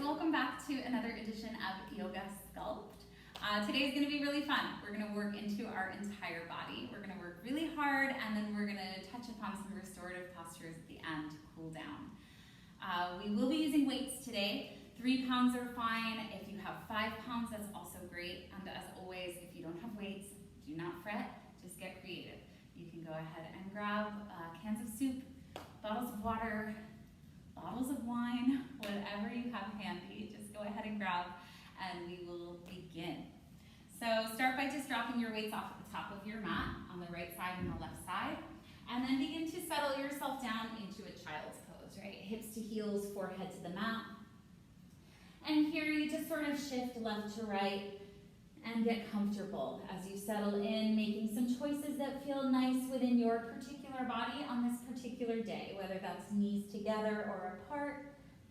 welcome back to another edition of Yoga Sculpt. Today is going to be really fun. We're going to work into our entire body. We're going to work really hard, and then we're going to touch upon some restorative postures at the end to cool down. We will be using weights today. 3 pounds are fine. If you have 5 pounds, that's also great. And as always, if you don't have weights, do not fret, just get creative. You can go ahead and grab cans of soup, bottles of water, bottles of wine, whatever you have handy, just go ahead and grab, and we will begin. So start by just dropping your weights off at the top of your mat on the right side and the left side, and then begin to settle yourself down into a child's pose, right? Hips to heels, forehead to the mat. And here you just sort of shift left to right and get comfortable as you settle in, making some choices that feel nice within your particular body on this particular day, whether that's knees together or apart,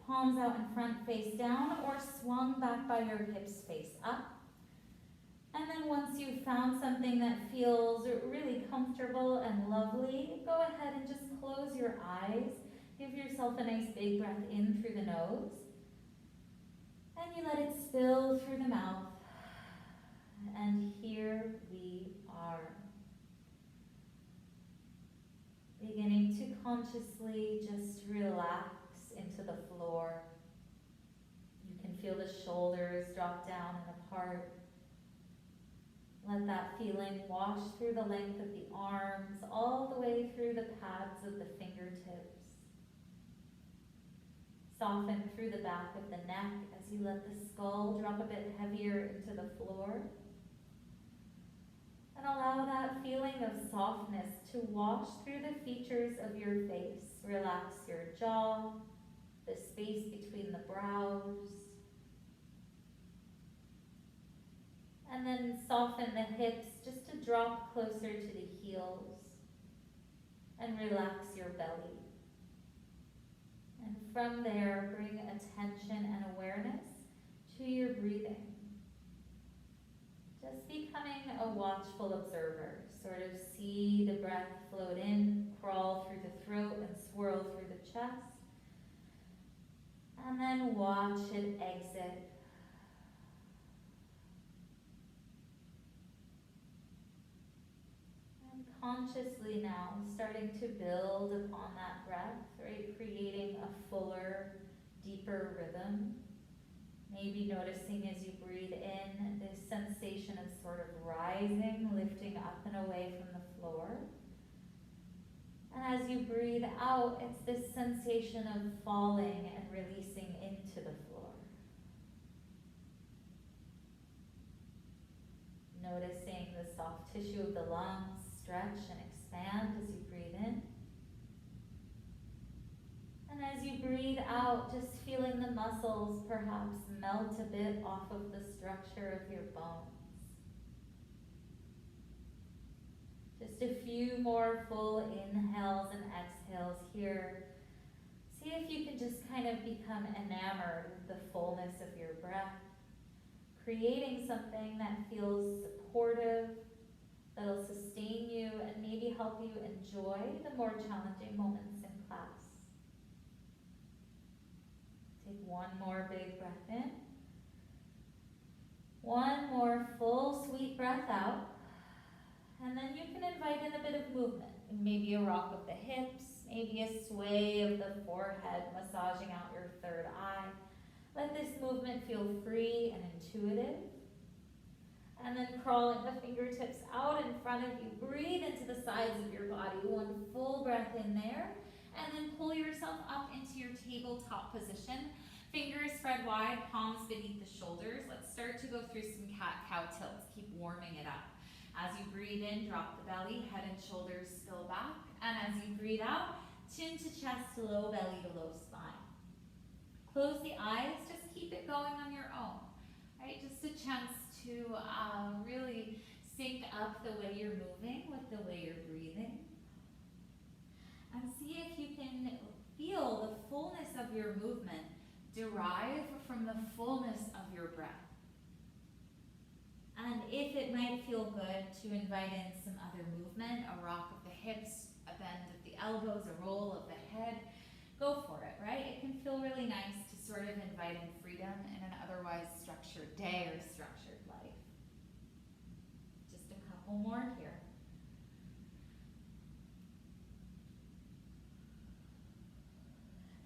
palms out in front face down, or swung back by your hips face up. And then once you've found something that feels really comfortable and lovely, go ahead and just close your eyes. Give yourself a nice big breath in through the nose. And you let it spill through the mouth. And here we are. Beginning to consciously just relax into the floor. You can feel the shoulders drop down and apart. Let that feeling wash through the length of the arms, all the way through the pads of the fingertips. Soften through the back of the neck as you let the skull drop a bit heavier into the floor. And allow that feeling of softness to wash through the features of your face. Relax your jaw, the space between the brows. And then soften the hips just to drop closer to the heels. And relax your belly. And from there, bring attention and awareness to your breathing. Just becoming a watchful observer. Sort of see the breath float in, crawl through the throat, and swirl through the chest. And then watch it exit. And consciously now, starting to build upon that breath, right? Creating a fuller, deeper rhythm. Maybe noticing as you breathe in this sensation of sort of rising, lifting up and away from the floor. And as you breathe out, it's this sensation of falling and releasing into the floor. Noticing the soft tissue of the lungs stretch and expand as you breathe in. And as you breathe out, just feeling the muscles perhaps melt a bit off of the structure of your bones. Just a few more full inhales and exhales here. See if you can just kind of become enamored with the fullness of your breath, creating something that feels supportive, that'll sustain you and maybe help you enjoy the more challenging moments in class. Take one more big breath in. One more full, sweet breath out. And then you can invite in a bit of movement. Maybe a rock of the hips, maybe a sway of the forehead, massaging out your third eye. Let this movement feel free and intuitive. And then crawling the fingertips out in front of you. Breathe into the sides of your body. One full breath in there. And then pull yourself up into your tabletop position. Fingers spread wide, palms beneath the shoulders. Let's start to go through some cat-cow tilts. Keep warming it up. As you breathe in, drop the belly, head and shoulders spill back. And as you breathe out, chin to chest, low belly to low spine. Close the eyes, just keep it going on your own. Right? Just a chance to really sync up the way you're moving with the way you're breathing. And see if you can feel the fullness of your movement derive from the fullness of your breath. And if it might feel good to invite in some other movement, a rock of the hips, a bend of the elbows, a roll of the head, go for it, right? It can feel really nice to sort of invite providing freedom in an otherwise structured day or structured life. Just a couple more here.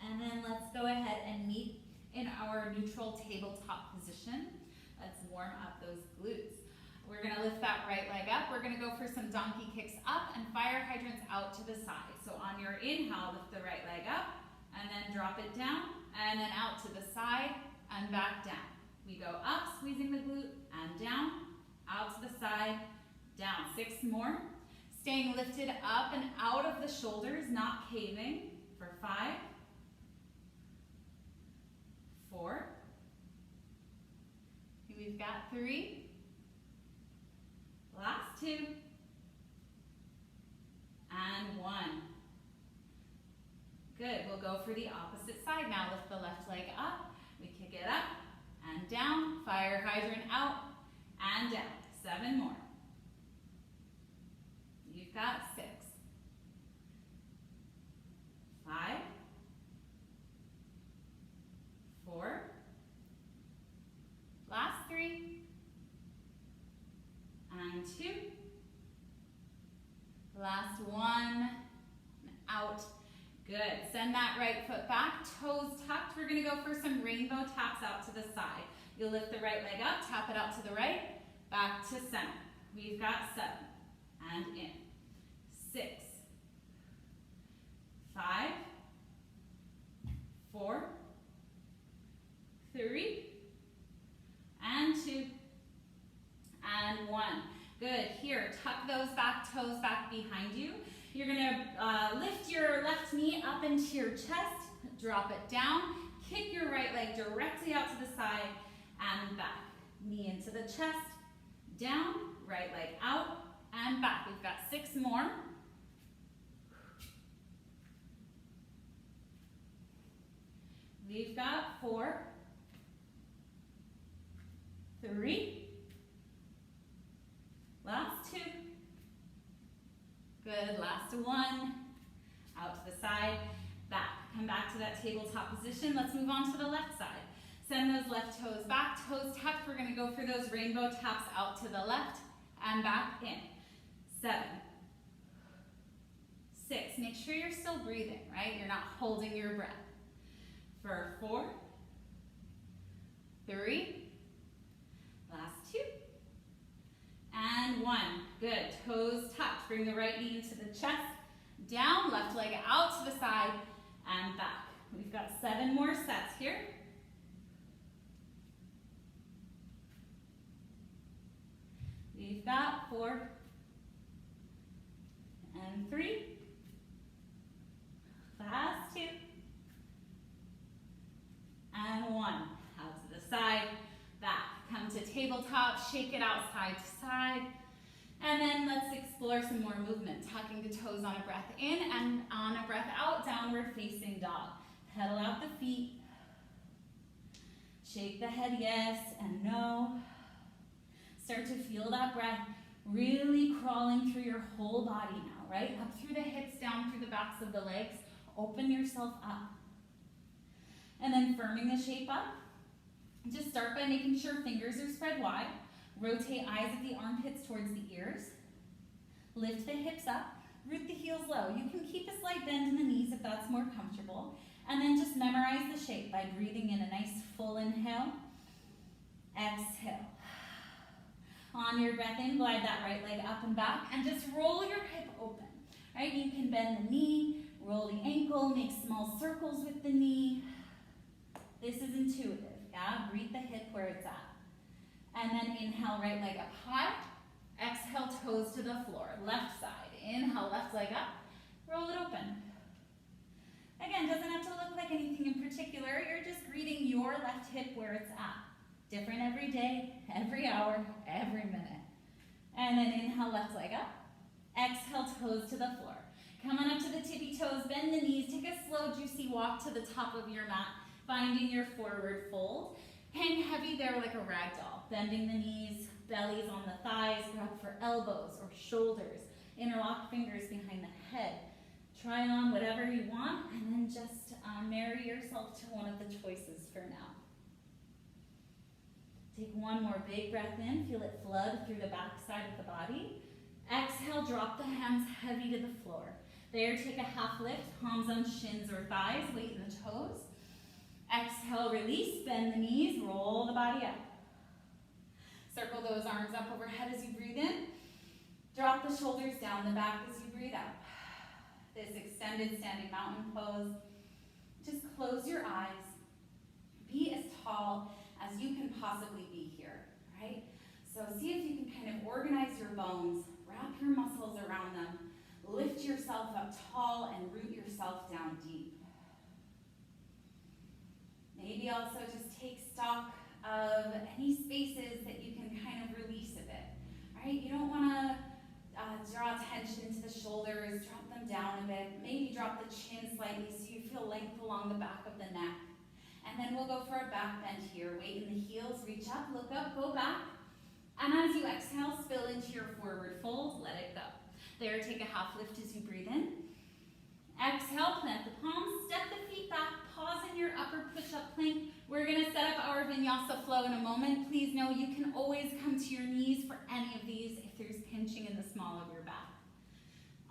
And then let's go ahead and meet in our neutral tabletop position. Let's warm up those glutes. We're gonna lift that right leg up. We're gonna go for some donkey kicks up and fire hydrants out to the side. So on your inhale, lift the right leg up and then drop it down and then out to the side and back down. We go up, squeezing the glute and down, out to the side, down. 6 more. Staying lifted up and out of the shoulders, not caving for 5, 4. We've got 3. Last 2. And 1. Good. We'll go for the opposite side now. Lift the left leg up. We kick it up and down. Fire hydrant out and down. 7 more. You've got 6. 5. 4. Last 3. And 2. Last 1. Out. Good. Send that right foot back, toes tucked. We're going to go for some rainbow taps out to the side. You'll lift the right leg up, tap it out to the right, back to center. We've got 7. And in. 6. 5. 4. 3. And 2. And 1. Good. Here, tuck those back toes back behind you. You're going to lift your left knee up into your chest, drop it down, kick your right leg directly out to the side and back. Knee into the chest, down, right leg out and back. We've got 6 more. We've got 4, 3, last 2. Good, last 1, out to the side, back. Come back to that tabletop position. Let's move on to the left side. Send those left toes back, toes tucked. We're gonna go for those rainbow taps out to the left and back in. 7, 6, make sure you're still breathing, right? You're not holding your breath. For 4, 3, last 2, and 1. Good, toes tucked. Bring the right knee into the chest, down, left leg out to the side, and back. We've got 7 more sets here. We've got 4, and 3, last 2, and 1. Out to the side, back. Come to tabletop, shake it out side to side. And then let's explore some more movement. Tucking the toes on a breath in and on a breath out, downward facing dog. Pedal out the feet. Shake the head yes and no. Start to feel that breath really crawling through your whole body now, right? Up through the hips, down through the backs of the legs. Open yourself up. And then firming the shape up. Just start by making sure fingers are spread wide. Rotate eyes of the armpits towards the ears. Lift the hips up. Root the heels low. You can keep a slight bend in the knees if that's more comfortable. And then just memorize the shape by breathing in a nice full inhale. Exhale. On your breath in, glide that right leg up and back and just roll your hip open. Right? You can bend the knee, roll the ankle, make small circles with the knee. This is intuitive. Yeah, breathe the hip where it's at. And then inhale, right leg up high. Exhale, toes to the floor. Left side. Inhale, left leg up. Roll it open. Again, doesn't have to look like anything in particular. You're just greeting your left hip where it's at. Different every day, every hour, every minute. And then inhale, left leg up. Exhale, toes to the floor. Come on up to the tippy toes, bend the knees. Take a slow, juicy walk to the top of your mat. Finding your forward fold. Hang heavy there like a rag doll. Bending the knees, bellies on the thighs. Grab for elbows or shoulders. Interlock fingers behind the head. Try on whatever you want and then just marry yourself to one of the choices for now. Take one more big breath in. Feel it flood through the back side of the body. Exhale, drop the hands heavy to the floor. There, take a half lift, palms on shins or thighs, weight in the toes. Exhale, release, bend the knees, roll the body up. Circle those arms up overhead as you breathe in. Drop the shoulders down the back as you breathe out. This extended standing mountain pose. Just close your eyes. Be as tall as you can possibly be here, right? So see if you can kind of organize your bones, wrap your muscles around them, lift yourself up tall and root yourself down deep. Maybe also just take stock of any spaces that you can kind of release a bit, right? You don't want to draw attention to the shoulders, drop them down a bit, maybe drop the chin slightly so you feel length along the back of the neck. And then we'll go for a back bend here. Weight in the heels, reach up, look up, go back. And as you exhale, spill into your forward fold, let it go. There, take a half lift as you breathe in. Exhale, plant the palms, step the feet back, pause in your upper push-up plank. We're gonna set up our vinyasa flow in a moment. Please know you can always come to your knees for any of these if there's pinching in the small of your back.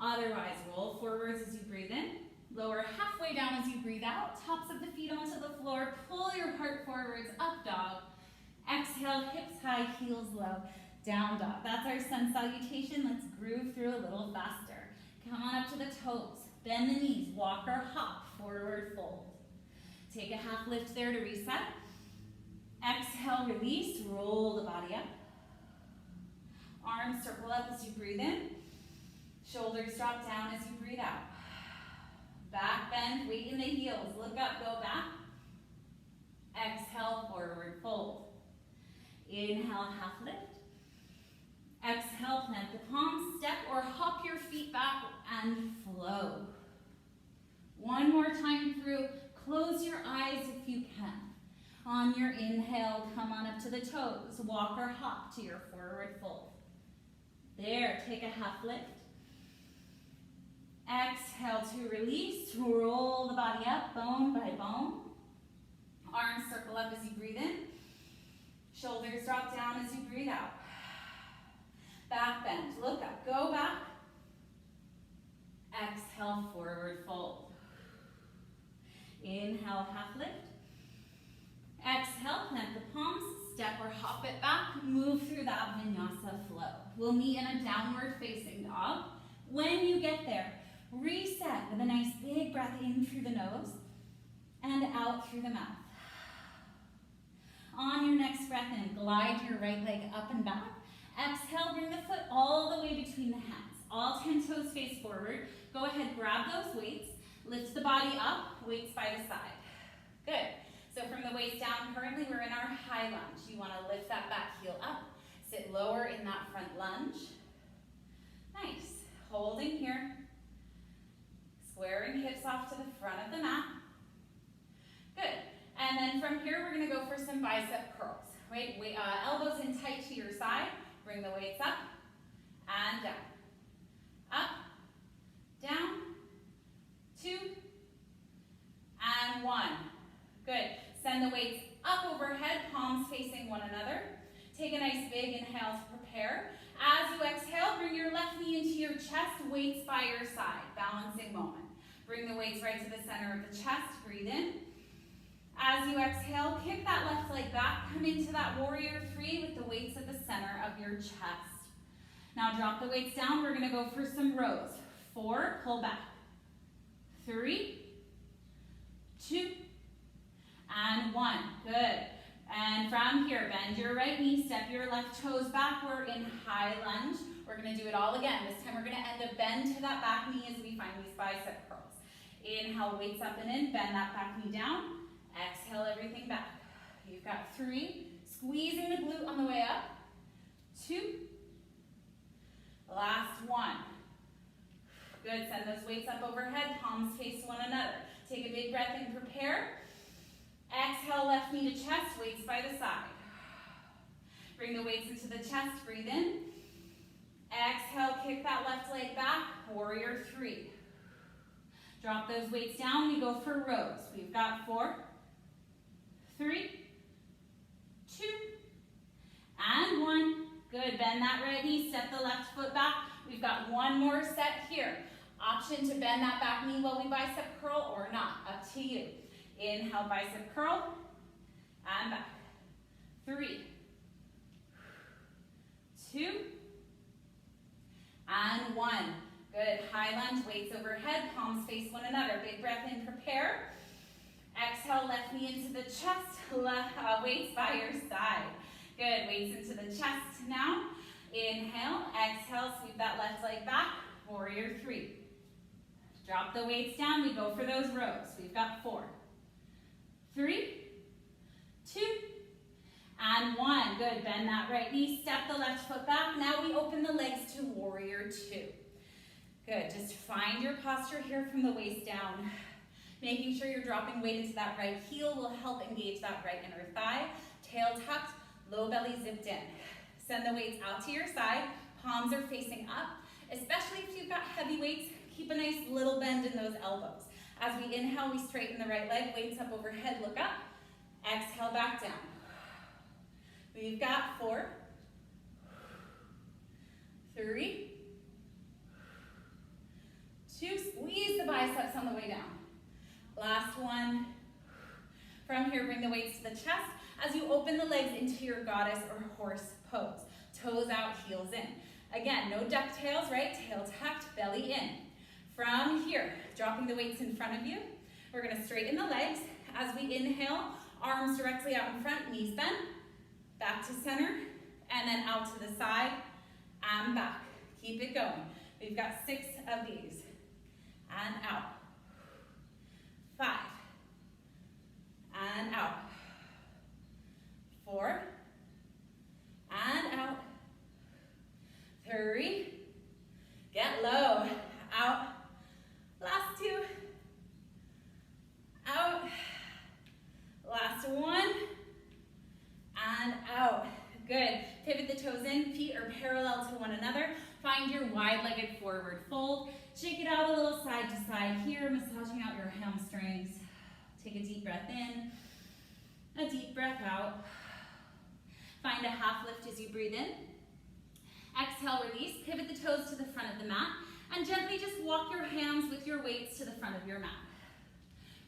Otherwise, roll forwards as you breathe in. Lower halfway down as you breathe out. Tops of the feet onto the floor. Pull your heart forwards, up dog. Exhale, hips high, heels low, down dog. That's our sun salutation. Let's groove through a little faster. Come on up to the toes. Bend the knees, walk or hop, forward fold. Take a half lift there to reset. Exhale, release, roll the body up. Arms circle up as you breathe in. Shoulders drop down as you breathe out. Back bend, weight in the heels, look up, go back. Exhale, forward fold. Inhale, half lift. Exhale, plant the palms, step or hop your feet back and flow. One more time through, close your eyes if you can. On your inhale, come on up to the toes, walk or hop to your forward fold. There, take a half lift. Exhale to release, roll the body up, bone by bone. Arms circle up as you breathe in. Shoulders drop down as you breathe out. Back bend, look up, go back. Exhale, forward fold. Inhale, half lift. Exhale, plant the palms, step or hop it back, move through that vinyasa flow. We'll meet in a downward facing dog. When you get there, reset with a nice big breath in through the nose and out through the mouth. On your next breath in, glide your right leg up and back. Exhale, bring the foot all the way between the hands. All 10 toes face forward. Go ahead, grab those weights. Lift the body up, weights by the side. Good. So from the waist down, currently we're in our high lunge. You want to lift that back heel up. Sit lower in that front lunge. Nice. Holding here. Squaring hips off to the front of the mat. Good. And then from here, we're going to go for some bicep curls. Right? Elbows in tight to your side. Bring the weights up and down. Up, down, 2, and 1. Good. Send the weights up overhead, palms facing one another. Take a nice big inhale to prepare. As you exhale, bring your left knee into your chest, weights by your side. Balancing moment. Bring the weights right to the center of the chest. Breathe in. As you exhale, kick that left leg back. Come into that warrior 3 with the weights at the center of your chest. Now drop the weights down. We're going to go for some rows. 4, pull back. 3, 2, and 1. Good. And from here, bend your right knee, step your left toes back. We're in high lunge. We're going to do it all again. This time we're going to end a bend to that back knee as we find these bicep curls. Inhale, weights up and in. Bend that back knee down. Exhale, everything back. You've got 3. Squeezing the glute on the way up. 2. Last 1. Good. Send those weights up overhead. Palms face one another. Take a big breath in. Prepare. Exhale, left knee to chest. Weights by the side. Bring the weights into the chest. Breathe in. Exhale, kick that left leg back. Warrior 3. Drop those weights down. We go for rows. We've got 4, 3, bend that right knee, step the left foot back. We've got one more set here. Option to bend that back knee while we bicep curl or not, up to you. Inhale, bicep curl, and back. 3, 2, and 1. Good, high lunge, weights overhead, palms face one another. Big breath in, prepare. Exhale, left knee into the chest, weights by your side. Good, weights into the chest now. Inhale, exhale, sweep that left leg back, warrior 3. Drop the weights down, we go for those rows. We've got 4, 3, 2, and 1. Good, bend that right knee, step the left foot back. Now we open the legs to warrior 2. Good, just find your posture here from the waist down. Making sure you're dropping weight into that right heel will help engage that right inner thigh. Tail tucked, low belly zipped in. Send the weights out to your side, palms are facing up. Especially if you've got heavy weights, keep a nice little bend in those elbows. As we inhale, we straighten the right leg, weights up overhead, look up. Exhale, back down. We've got 4, 3, 2, squeeze the biceps on the way down. Last one. From here, bring the weights to the chest as you open the legs into your goddess or horse pose. Toes out, heels in. Again, no ducktails, right? Tail tucked, belly in. From here, dropping the weights in front of you, we're gonna straighten the legs. As we inhale, arms directly out in front, knees bent, back to center, and then out to the side, and back. Keep it going. We've got 6 of these. And out. 5, and out. 4, and out. 3, get low, out. Last 2, out. Last 1, and out. Good. Pivot the toes in, feet are parallel to one another. Find your wide-legged forward fold. Shake it out a little side to side here, massaging out your hamstrings. Take a deep breath in, a deep breath out. Find a half lift as you breathe in. Exhale, release. Pivot the toes to the front of the mat and gently just walk your hands with your weights to the front of your mat.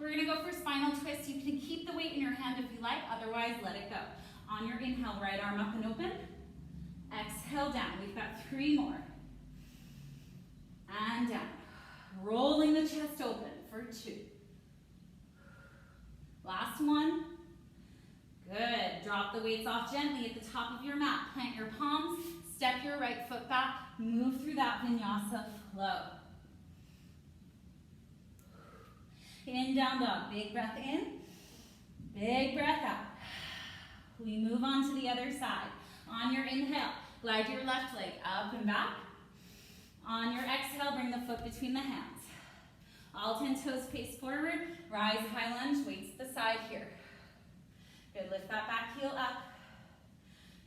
We're gonna go for spinal twist. You can keep the weight in your hand if you like, otherwise let it go. On your inhale, right arm up and open. Exhale, down. We've got 3 more. And down. Rolling the chest open for 2. Last 1. Good. Drop the weights off gently at the top of your mat. Plant your palms. Step your right foot back. Move through that vinyasa flow. In, down dog. Big breath in. Big breath out. We move on to the other side. On your inhale, glide your left leg up and back. On your exhale, bring the foot between the hands. All 10 toes face forward. Rise, high lunge, weights to the side here. Good, lift that back heel up.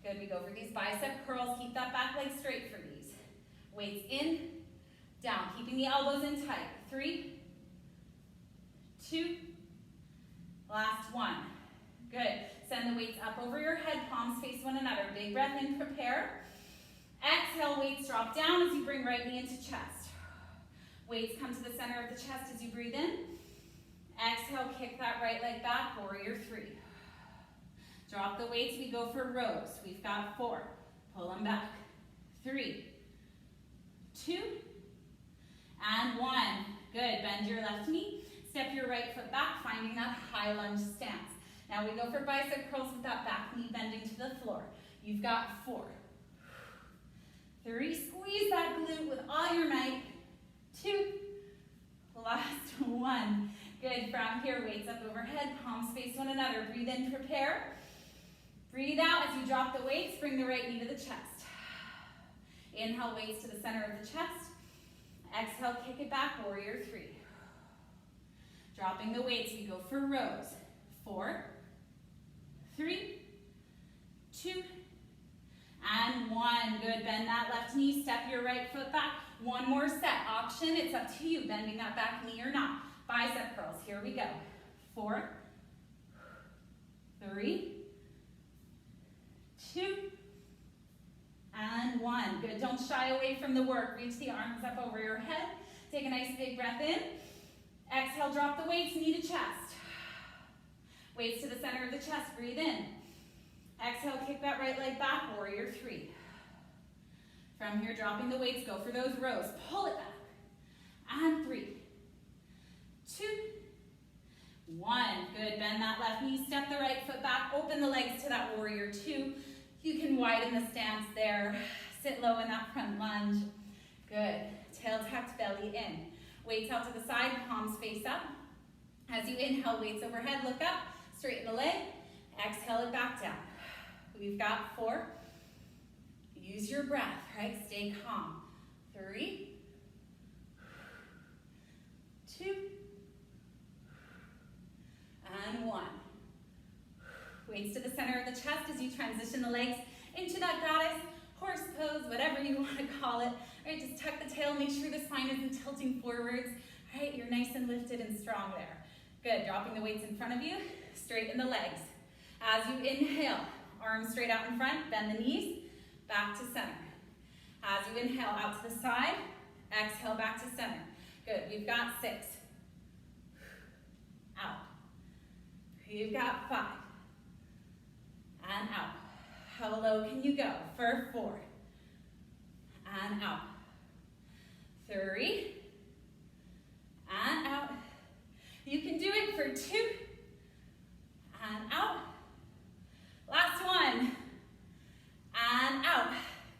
Good, we go for these bicep curls. Keep that back leg straight for these. Weights in, down, keeping the elbows in tight. 3, 2, last 1. Good. Send the weights up over your head, palms face one another. Big breath in, prepare. Exhale, weights drop down as you bring right knee into chest. Weights come to the center of the chest as you breathe in. Exhale, kick that right leg back, warrior 3. Drop the weights, we go for rows. We've got 4. Pull them back. 3, 2, and 1. Good, bend your left knee. Step your right foot back, finding that high lunge stance. Now we go for bicep curls with that back knee bending to the floor. You've got 4, 3, squeeze that glute with all your might. 2, last 1. Good, from here, weights up overhead, palms face one another. Breathe in, prepare. Breathe out as you drop the weights, bring the right knee to the chest. Inhale, weights to the center of the chest. Exhale, kick it back, warrior 3. Dropping the weights, we go for rows. 4, 3, 2, and 1. Good, bend that left knee, step your right foot back. 1 more set, option, it's up to you, bending that back knee or not. Bicep curls, here we go. 4, 3, 2, and shy away from the work. Reach the arms up over your head. Take a nice big breath in. Exhale, drop the weights, knee to chest. Weights to the center of the chest, breathe in. Exhale, kick that right leg back, warrior three. From here, dropping the weights, go for those rows. Pull it back. And 3, 2, 1. Good, bend that left knee, step the right foot back, open the legs to that warrior two. You can widen the stance there. Sit low in that front lunge. Good, tail tucked, belly in. Weights out to the side, palms face up. As you inhale, weights overhead, look up, straighten the leg. Exhale it back down. We've got 4. Use your breath, right? Stay calm. 3, 2, and 1. Weights to the center of the chest as you transition the legs into that goddess, horse pose, whatever you want to call it. Right, just tuck the tail, make sure the spine isn't tilting forwards. Right, you're nice and lifted and strong there. Good, dropping the weights in front of you, straighten the legs. As you inhale, arms straight out in front, bend the knees, back to center. As you inhale, out to the side, exhale, back to center. Good, we've got 6. Out. You've got 5. And out. How low can you go? For 4. And out. 3. And out. You can do it for 2. And out. Last one. And out.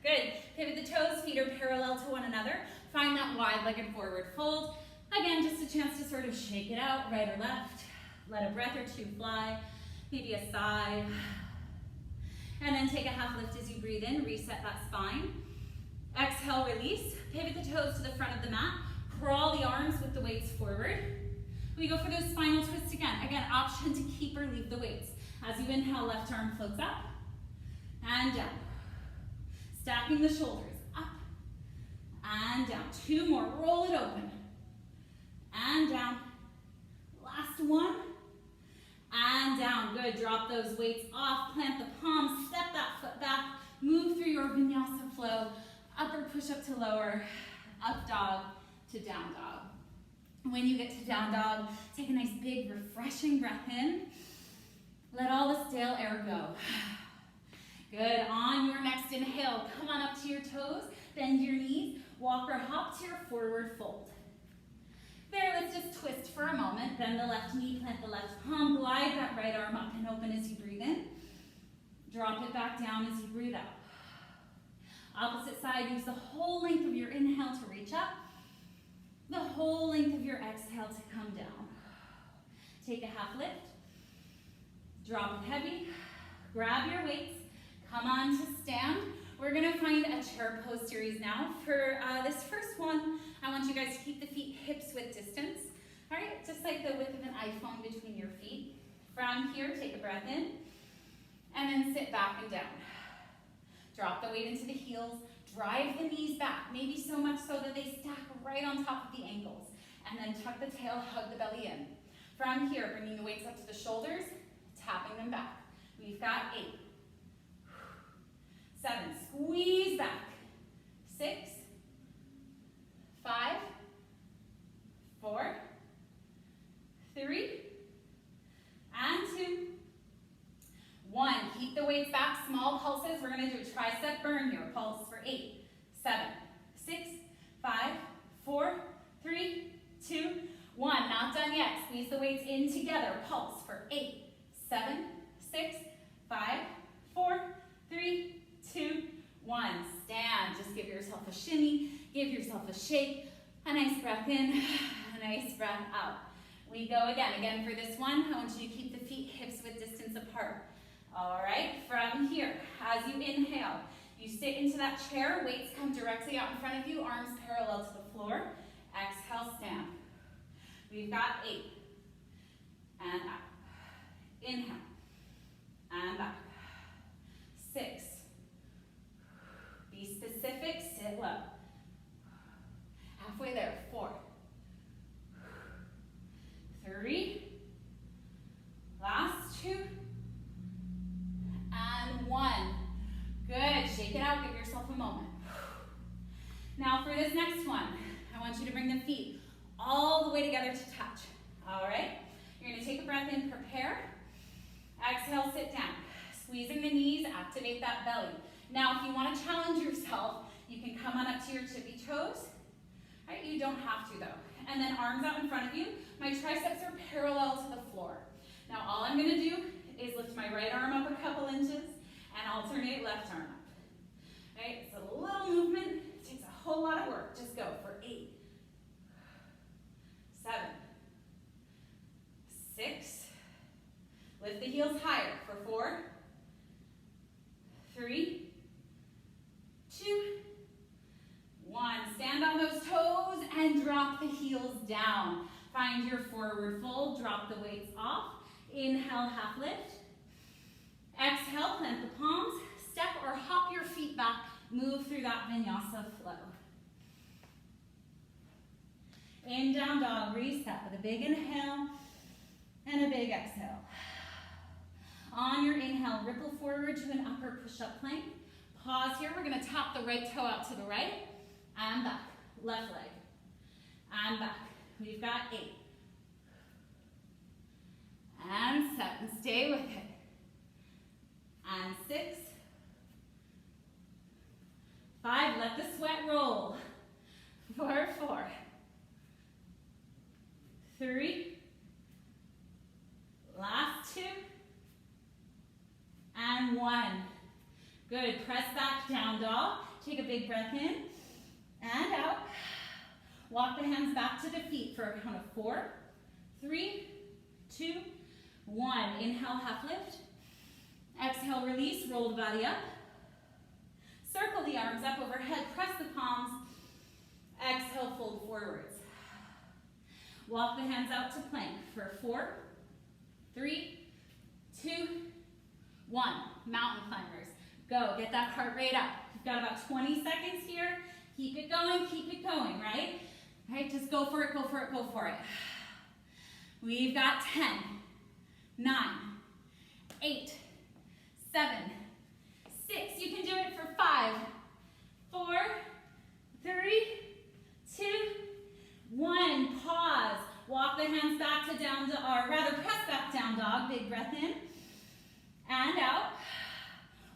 Good. Pivot the toes, feet are parallel to one another. Find that wide-legged forward fold. Again, just a chance to sort of shake it out, right or left. Let a breath or two fly. Maybe a sigh. And then take a half lift as you breathe in. Reset that spine. Exhale, release. Pivot the toes to the front of the mat. Crawl the arms with the weights forward. We go for those spinal twists again. Again, option to keep or leave the weights. As you inhale, left arm floats up and down. Stacking the shoulders up and down. 2 more. Roll it open and down. Last one and down. Good. Drop those weights off. Plant the palms. Step that foot back. Move through your vinyasa flow. Upper push up to lower. Up dog to down dog. When you get to down dog, take a nice big refreshing breath in. Let all the stale air go. Good. On your next inhale, come on up to your toes. Bend your knees. Walk or hop to your forward fold. There, let's just twist for a moment. Bend the left knee, plant the left palm. Glide that right arm up and open as you breathe in. Drop it back down as you breathe out. Opposite side, use the whole length of your inhale to reach up. The whole length of your exhale to come down. Take a half lift. Drop it heavy. Grab your weights. Come on to stand. We're going to find a chair pose series now. For this first one, I want you guys to keep the feet hips width distance. All right, just like the width of an iPhone between your feet. From here, take a breath in, and then sit back and down. Drop the weight into the heels. Drive the knees back, maybe so much so that they stack right on top of the ankles. And then tuck the tail, hug the belly in. From here, bringing the weights up to the shoulders, tapping them back. We've got 8. 7, squeeze back. 6, 5, 4, 3, and 2, 1. Keep the weights back, small pulses. We're going to do a tricep burn here. Pulse for 8, 7, 6, 5, 4, 3, 2, 1. Not done yet. Squeeze the weights in together. Pulse for 8, 7, 6, 5, 4, 3, 2, 1. Stand. Just give yourself a shimmy. Give yourself a shake. A nice breath in. A nice breath out. We go again. Again for this one, I want you to keep the feet hips width distance apart. All right. From here, as you inhale, you sit into that chair. Weights come directly out in front of you. Arms parallel to the floor. Exhale, stand. We've got 8. And up. Inhale. And back. 6. Be specific, sit low. Halfway there, 4. 3. Last 2. And 1. Good, shake it out, give yourself a moment. Now for this next one, I want you to bring the feet all the way together to touch. All right? You're gonna take a breath in, prepare. Exhale, sit down. Squeezing the knees, activate that belly. Now if you wanna challenge yourself, you can come on up to your tippy toes. Right? You don't have to though. And then arms out in front of you. My triceps are parallel to the floor. Now all I'm gonna do is lift my right arm up a couple inches and alternate left arm up. Right? It's a little movement, it takes a whole lot of work. Just go for 8, 7, 6, lift the heels higher for 4, 3, 2, 1. Stand on those toes and drop the heels down. Find your forward fold, drop the weights off. Inhale, half lift. Exhale, plant the palms. Step or hop your feet back. Move through that vinyasa flow. In down dog, reset with a big inhale and a big exhale. On your inhale, ripple forward to an upper push-up plank. Pause here. We're going to tap the right toe out to the right and back. Left leg and back. We've got 8 and 7. Stay with it. And 6, 5. Let the sweat roll. 4, 4, 3. Last 2 and 1. Good. Press back, down dog. Take a big breath in and out. Walk the hands back to the feet for a count of 4, 3, 2, 1. Inhale, half lift. Exhale, release, roll the body up. Circle the arms up overhead, press the palms. Exhale, fold forwards. Walk the hands out to plank for 4, 3, 2, 1. Mountain climbers. Go, get that heart rate up. You've got about 20 seconds here. Keep it going, right? Right, just go for it, go for it, go for it. We've got 10, 9, 8, 7, 6. You can do it for 5, 4, 3, 2, 1. Pause. Walk the hands back to down dog, or rather press back down dog. Big breath in and out.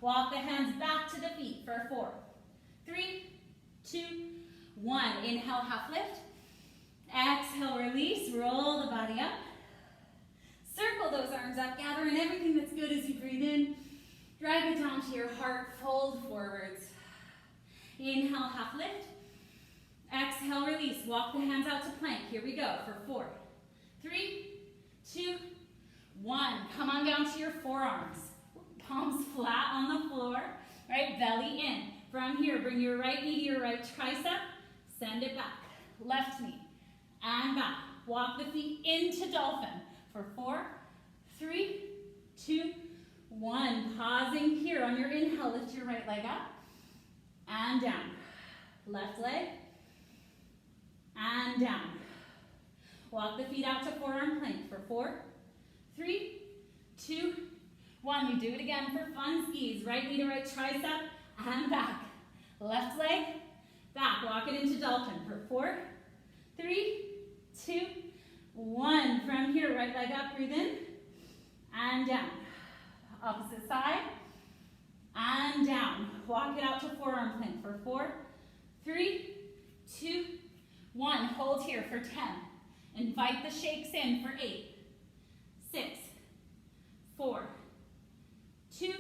Walk the hands back to the feet for 4, 3, 2, 1. Inhale, half lift. Exhale, release. Roll the body up. Circle those arms up. Gather in everything that's good as you breathe in. Drag it down to your heart. Fold forwards. Inhale, half lift. Exhale, release. Walk the hands out to plank. Here we go for 4, 3, 2, 1. Come on down to your forearms. Palms flat on the floor. Right, belly in. From here, bring your right knee to your right tricep. Send it back. Left knee and back. Walk the feet into dolphin for 4, 3, 2, 1. Pausing here on your inhale. Lift your right leg up and down. Left leg and down. Walk the feet out to forearm plank for 4, 3, 2, 1. We do it again for fun skis. Right knee to right tricep and back. Left leg, back. Walk it into dolphin for 4, 3, 2, 1. From here, right leg up, breathe in and down. Opposite side and down. Walk it out to forearm plank for 4, 3, 2, 1. Hold here for 10. Invite the shakes in for 8, 6, 4, 2.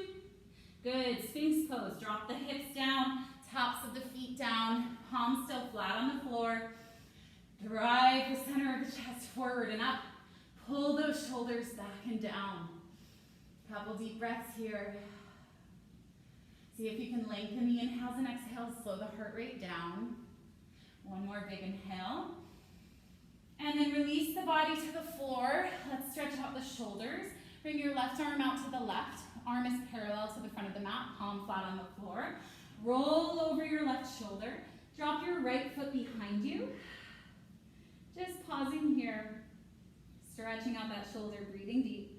Good. Sphinx pose. Drop the hips down, tops of the feet down, palms still flat on the floor. Drive the center of the chest forward and up. Pull those shoulders back and down. Couple deep breaths here. See if you can lengthen the inhales and exhales. Slow the heart rate down. One more big inhale. And then release the body to the floor. Let's stretch out the shoulders. Bring your left arm out to the left. Arm is parallel to the front of the mat, palm flat on the floor. Roll over your left shoulder. Drop your right foot behind you. Just pausing here, stretching out that shoulder, breathing deep.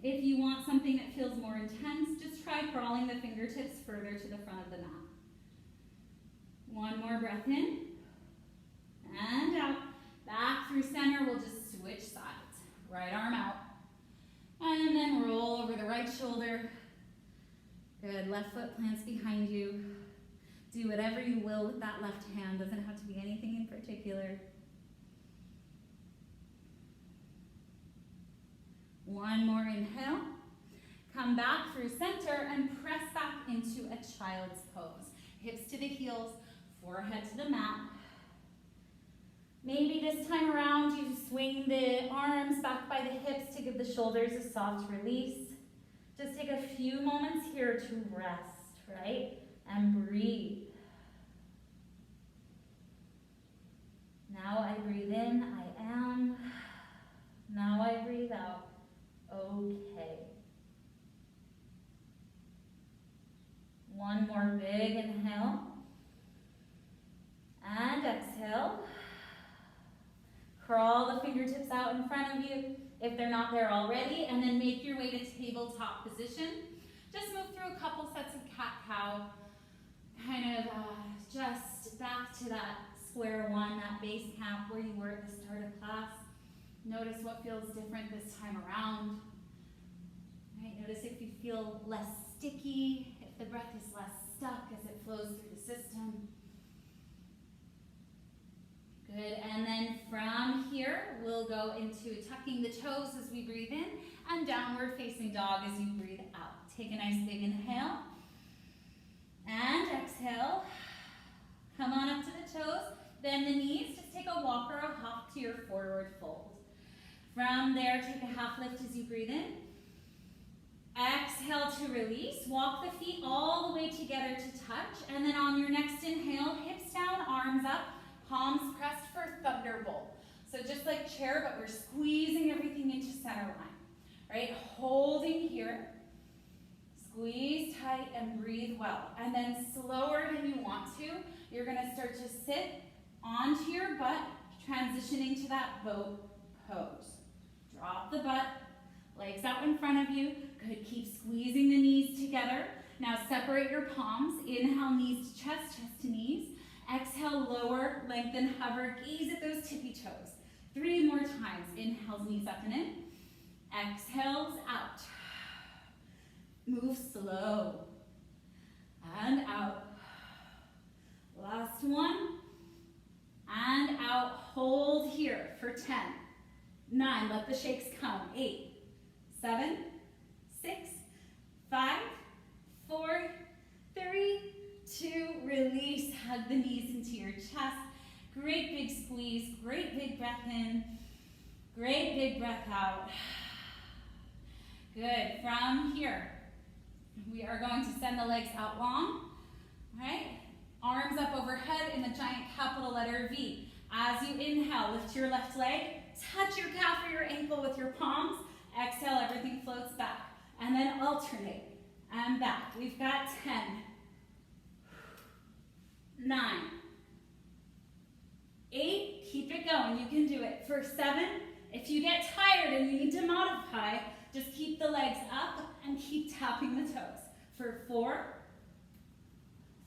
If you want something that feels more intense, just try crawling the fingertips further to the front of the mat. One more breath in and out. Back through center, we'll just switch sides. Right arm out. And then roll over the right shoulder. Good, left foot plants behind you. Do whatever you will with that left hand. Doesn't have to be anything in particular. One more inhale. Come back through center and press back into a child's pose. Hips to the heels, forehead to the mat. Maybe this time around you swing the arms back by the hips to give the shoulders a soft release. Just take a few moments here to rest, right? And breathe. Now I breathe in, I am. Now I breathe out, okay. One more big inhale. And exhale. Crawl the fingertips out in front of you if they're not there already, and then make your way to tabletop position. Just move through a couple sets of cat-cow, kind of just back to that square one, that base camp where you were at the start of class. Notice what feels different this time around. Right? Notice if you feel less sticky, if the breath is less stuck as it flows through the system. Good, and then from here, we'll go into tucking the toes as we breathe in, and downward facing dog as you breathe out. Take a nice big inhale, and exhale. Come on up to the toes, bend the knees, just take a walk or a hop to your forward fold. From there, take a half lift as you breathe in. Exhale to release, walk the feet all the way together to touch, and then on your next inhale, hips down, arms up, palms pressed for thunderbolt. So just like chair, but we're squeezing everything into center line, right? Holding here, squeeze tight and breathe well. And then slower than you want to, you're gonna start to sit onto your butt, transitioning to that boat pose. Drop the butt, legs out in front of you. Good, keep squeezing the knees together. Now separate your palms, inhale knees to chest, chest to knees. Exhale, lower, lengthen, hover, gaze at those tippy toes. 3 more times. Inhales, knees up and in. Exhales, out. Move slow. And out. Last one. And out. Hold here for 10, 9, let the shakes come. 8, 7, 6, 5, 4, 3, 2, release, hug the knees into your chest. Great big squeeze, great big breath in, great big breath out. Good, from here, we are going to send the legs out long, right? Arms up overhead in the giant capital letter V. As you inhale, lift your left leg, touch your calf or your ankle with your palms. Exhale, everything floats back. And then alternate, and back. We've got 10. 9, 8, keep it going, you can do it. For 7, if you get tired and you need to modify, just keep the legs up and keep tapping the toes. For 4,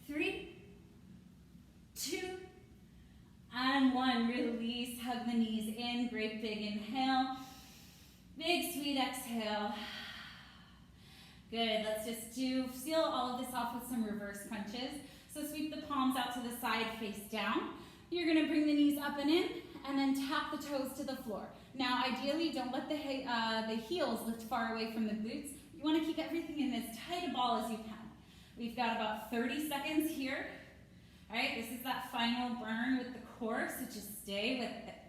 3, 2, and 1, release, hug the knees in, great big inhale, big sweet exhale. Good, let's just seal all of this off with some reverse crunches. So sweep the palms out to the side, face down. You're gonna bring the knees up and in, and then tap the toes to the floor. Now, ideally, don't let the heels lift far away from the glutes. You wanna keep everything in as tight a ball as you can. We've got about 30 seconds here. All right, this is that final burn with the core, so just stay with it.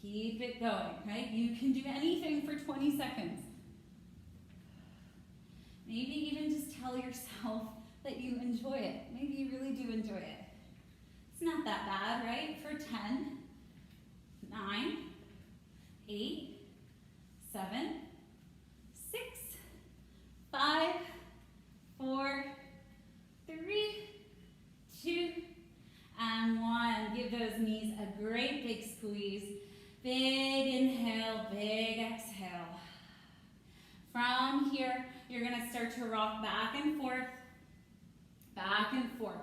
Keep it going, right? You can do anything for 20 seconds. Maybe even just tell yourself that you enjoy it. Maybe you really do enjoy it. It's not that bad, right? For 10, 9, 8, 7, 6, 5, 4, 3, 2, and 1. Give those knees a great big squeeze. Big inhale, big exhale. From here, you're gonna start to rock back and forth. back and forth.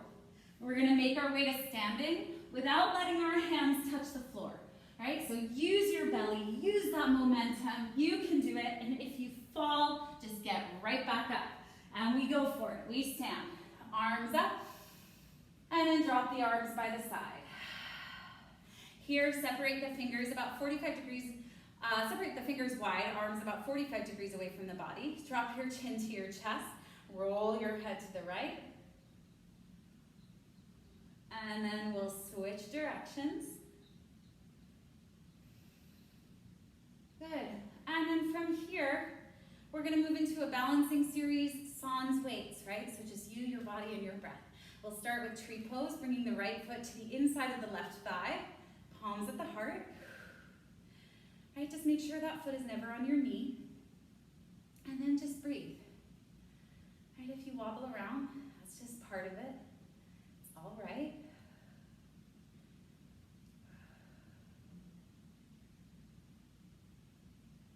We're gonna make our way to standing without letting our hands touch the floor, right? So use your belly, use that momentum, you can do it, and if you fall, just get right back up. And we go for it, we stand, arms up, and then drop the arms by the side. Here, separate the fingers about 45 degrees, separate the fingers wide, arms about 45 degrees away from the body. Drop your chin to your chest, roll your head to the right. And then we'll switch directions. Good. And then from here, we're going to move into a balancing series, sans weights, right? So just you, your body, and your breath. We'll start with tree pose, bringing the right foot to the inside of the left thigh, palms at the heart. Right, just make sure that foot is never on your knee. And then just breathe. Right, if you wobble around, that's just part of it. It's all right.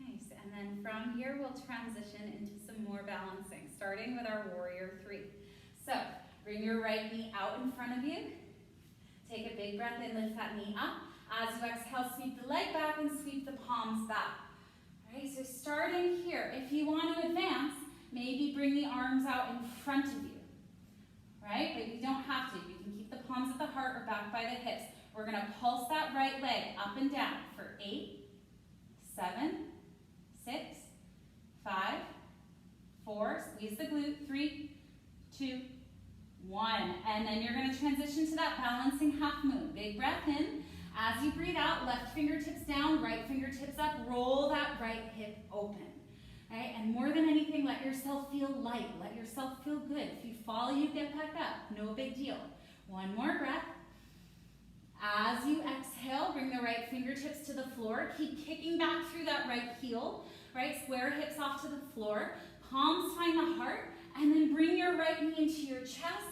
Nice, and then from here we'll transition into some more balancing, starting with our warrior three. So, bring your right knee out in front of you. Take a big breath in, lift that knee up. As you exhale, sweep the leg back and sweep the palms back. All right, so starting here, if you want to advance, maybe bring the arms out in front of you. Right, but you don't have to. You can keep the palms at the heart or back by the hips. We're going to pulse that right leg up and down for 8, 7, 6, 5, 4, squeeze the glute, 3, 2, 1. And then you're going to transition to that balancing half moon. Big breath in. As you breathe out, left fingertips down, right fingertips up, roll that right hip open. Right? And more than anything, let yourself feel light, let yourself feel good. If you fall, you get back up, no big deal. One more breath. As you exhale, bring the right fingertips to the floor. Keep kicking back through that right heel, right? Square hips off to the floor. Palms find the heart, and then bring your right knee into your chest.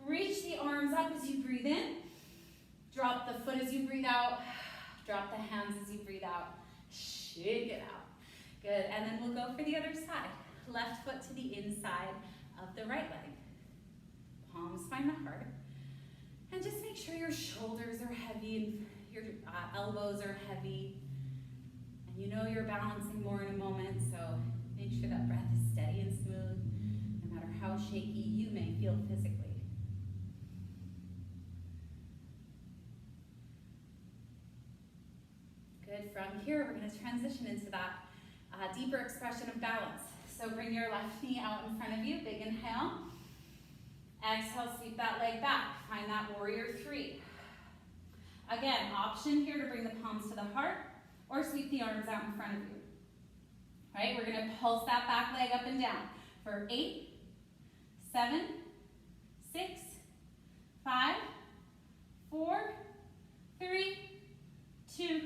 Reach the arms up as you breathe in. Drop the foot as you breathe out. Drop the hands as you breathe out. Shake it out. Good, and then we'll go for the other side. Left foot to the inside of the right leg. Palms find the heart. And just make sure your shoulders are heavy and your elbows are heavy. And you know you're balancing more in a moment, so make sure that breath is steady and smooth, no matter how shaky you may feel physically. Good, from here we're going to transition into that deeper expression of balance. So bring your left knee out in front of you, big inhale. Exhale, sweep that leg back. Find that warrior three. Again, option here to bring the palms to the heart or sweep the arms out in front of you. Right, we're going to pulse that back leg up and down for 8, 7, 6, 5, 4, 3, 2,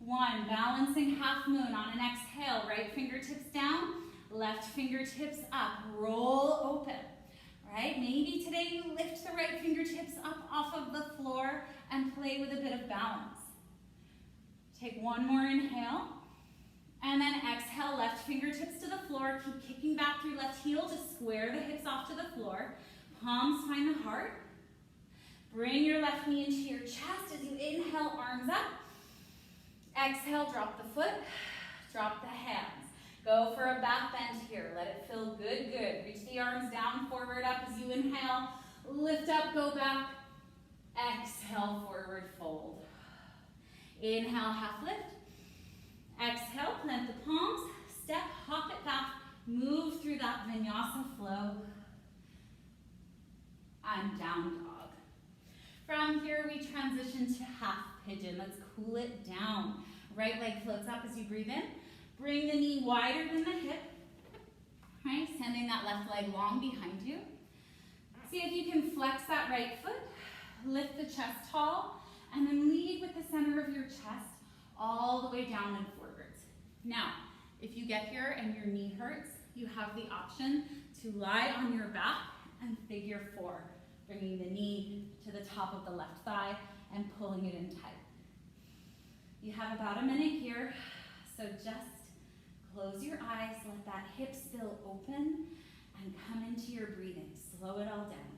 1. Balancing half moon on an exhale. Right fingertips down, left fingertips up. Roll open. Right? Maybe today you lift the right fingertips up off of the floor and play with a bit of balance. Take one more inhale. And then exhale, left fingertips to the floor. Keep kicking back through left heel to square the hips off to the floor. Palms find the heart. Bring your left knee into your chest as you inhale, arms up. Exhale, drop the foot, drop the hands. Go for a back bend here. Let it feel good, good. Reach the arms down, forward, up as you inhale. Lift up, go back. Exhale, forward fold. Inhale, half lift. Exhale, plant the palms. Step, hop it back. Move through that vinyasa flow. And down dog. From here, we transition to half pigeon. Let's cool it down. Right leg floats up as you breathe in. Bring the knee wider than the hip. Right, sending that left leg long behind you. See if you can flex that right foot. Lift the chest tall. And then lead with the center of your chest all the way down and forwards. Now, if you get here and your knee hurts, you have the option to lie on your back and figure four, bringing the knee to the top of the left thigh and pulling it in tight. You have about a minute here, so just close your eyes, let that hip still open, and come into your breathing. Slow it all down.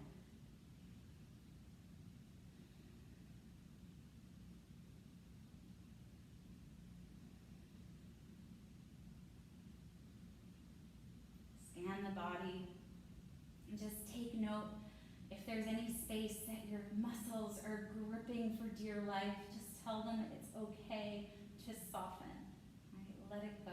your life, just tell them it's okay to soften. Right? Let it go.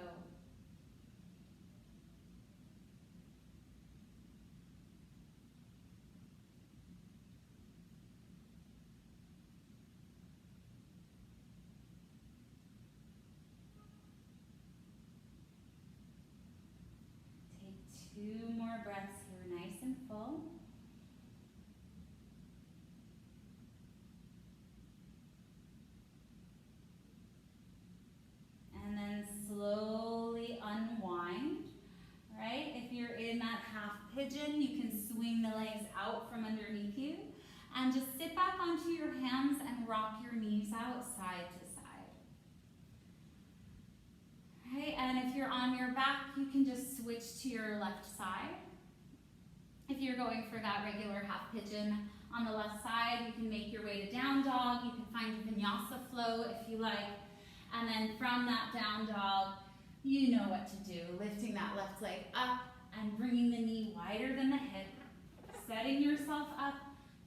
Take 2 more breaths here, nice and full. And then slowly unwind, right? If you're in that half pigeon, you can swing the legs out from underneath you and just sit back onto your hands and rock your knees out side to side. Right? And if you're on your back, you can just switch to your left side. If you're going for that regular half pigeon on the left side, you can make your way to down dog. You can find a vinyasa flow if you like. And then from that down dog, you know what to do. Lifting that left leg up and bringing the knee wider than the hip. Setting yourself up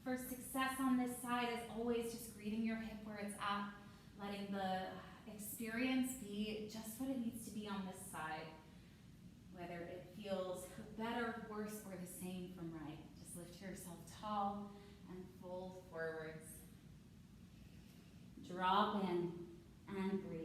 for success on this side is always just greeting your hip where it's at. Letting the experience be just what it needs to be on this side. Whether it feels better, worse, or the same from right. Just lift yourself tall and fold forwards. Drop in and breathe.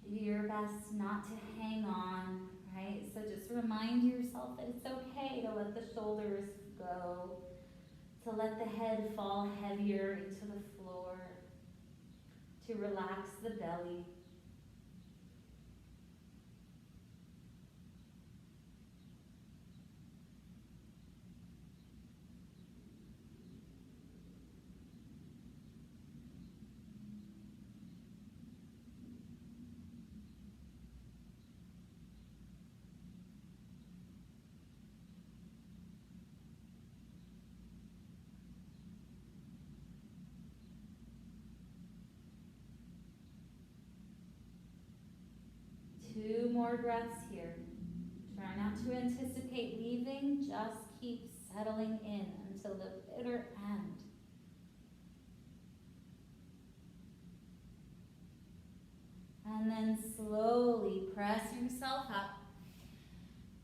Do your best not to hang on, right? So just remind yourself that it's okay to let the shoulders go, to let the head fall heavier into the floor, to relax the belly. Two more breaths here. Try not to anticipate leaving, just keep settling in until the bitter end. And then slowly press yourself up.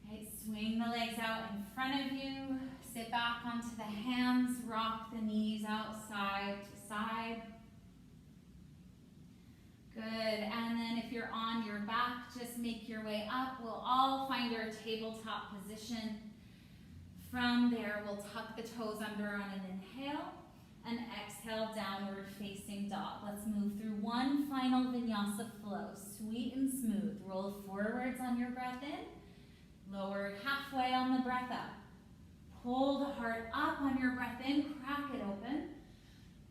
Right, swing the legs out in front of you. Sit back onto the hands. Rock the knees out side to side. Good, and then if you're on your back, just make your way up. We'll all find our tabletop position. From there, we'll tuck the toes under on an inhale and exhale, downward facing dog. Let's move through one final vinyasa flow. Sweet and smooth. Roll forwards on your breath in. Lower halfway on the breath up. Pull the heart up on your breath in. Crack it open.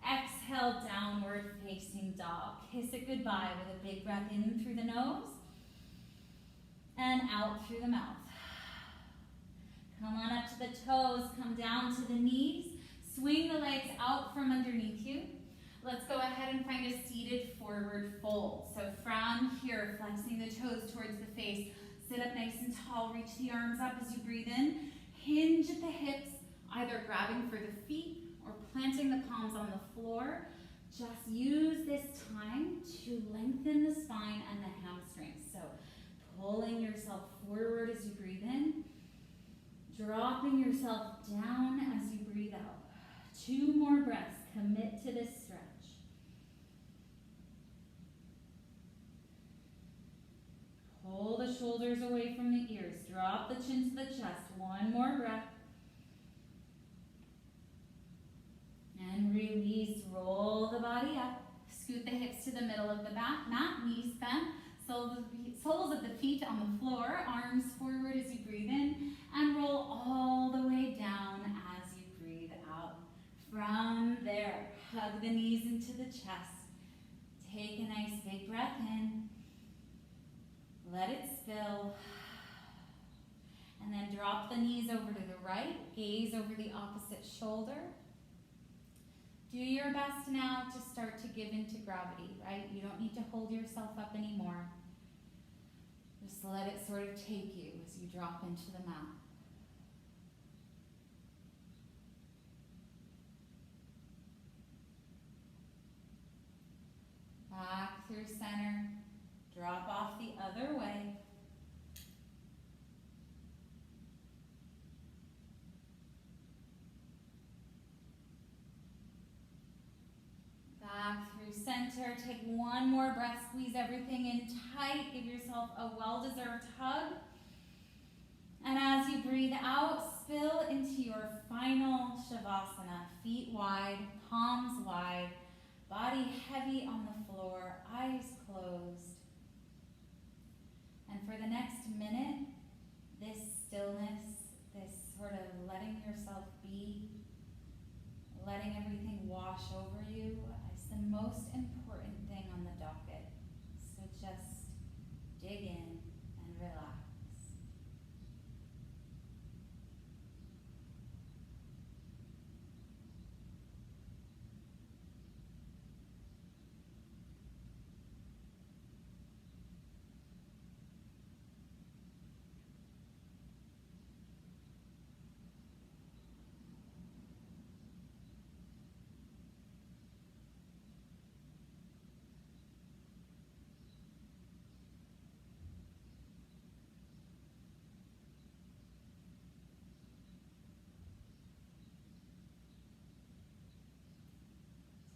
Exhale, downward facing dog. Kiss it goodbye with a big breath in through the nose and out through the mouth. Come on up to the toes, come down to the knees. Swing the legs out from underneath you. Let's go ahead and find a seated forward fold. So from here, flexing the toes towards the face. Sit up nice and tall, reach the arms up as you breathe in. Hinge at the hips, either grabbing for the feet or planting the palms on the floor. Just use this time to lengthen the spine and the hamstrings. So pulling yourself forward as you breathe in, dropping yourself down as you breathe out. 2 more breaths. Commit to this stretch. Pull the shoulders away from the ears. Drop the chin to the chest. 1 more breath. And release, roll the body up. Scoot the hips to the middle of the mat, knees bent. Soles of the feet on the floor, arms forward as you breathe in, and roll all the way down as you breathe out. From there, hug the knees into the chest. Take a nice big breath in. Let it spill. And then drop the knees over to the right, gaze over the opposite shoulder. Do your best now to start to give into gravity, right? You don't need to hold yourself up anymore. Just let it sort of take you as you drop into the mat. Back through center. Drop off the other way. Back through center. Take one more breath. Squeeze everything in tight. Give yourself a well-deserved hug. And as you breathe out, spill into your final Shavasana. Feet wide, palms wide, body heavy on the floor, eyes closed. And for the next minute, this stillness, this sort of letting yourself be, letting everything wash over you, is the most important thing on the docket. So just dig in and relax.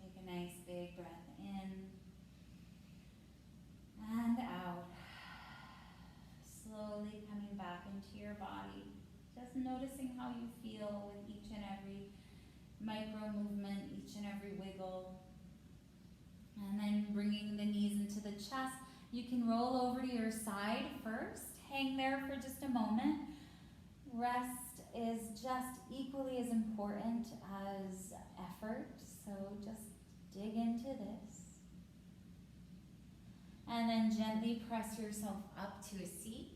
Take a nice big breath in and out. Slowly coming back into your body. Just noticing how you feel with each and every micro movement, each and every wiggle. And then bringing the knees into the chest. You can roll over to your side first. Hang there for just a moment. Rest is just equally as important as effort. So just dig into this. And then gently press yourself up to a seat.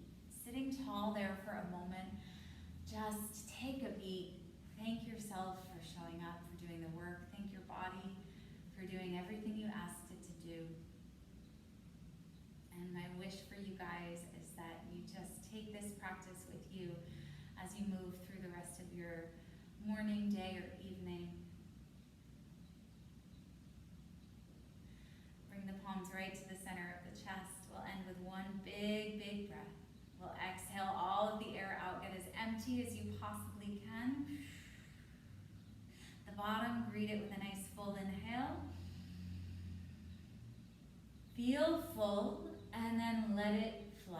Sitting tall there for a moment. Just take a beat. Thank yourself for showing up, for doing the work. Thank your body for doing everything you asked it to do. And my wish for you guys is that you just take this practice with you as you move through the rest of your morning, day, or evening. Bring the palms right to the center of the chest. We'll end with one big, big breath. We'll exhale all of the air out. Get as empty as you possibly can. The bottom, greet it with a nice full inhale. Feel full, and then let it fly.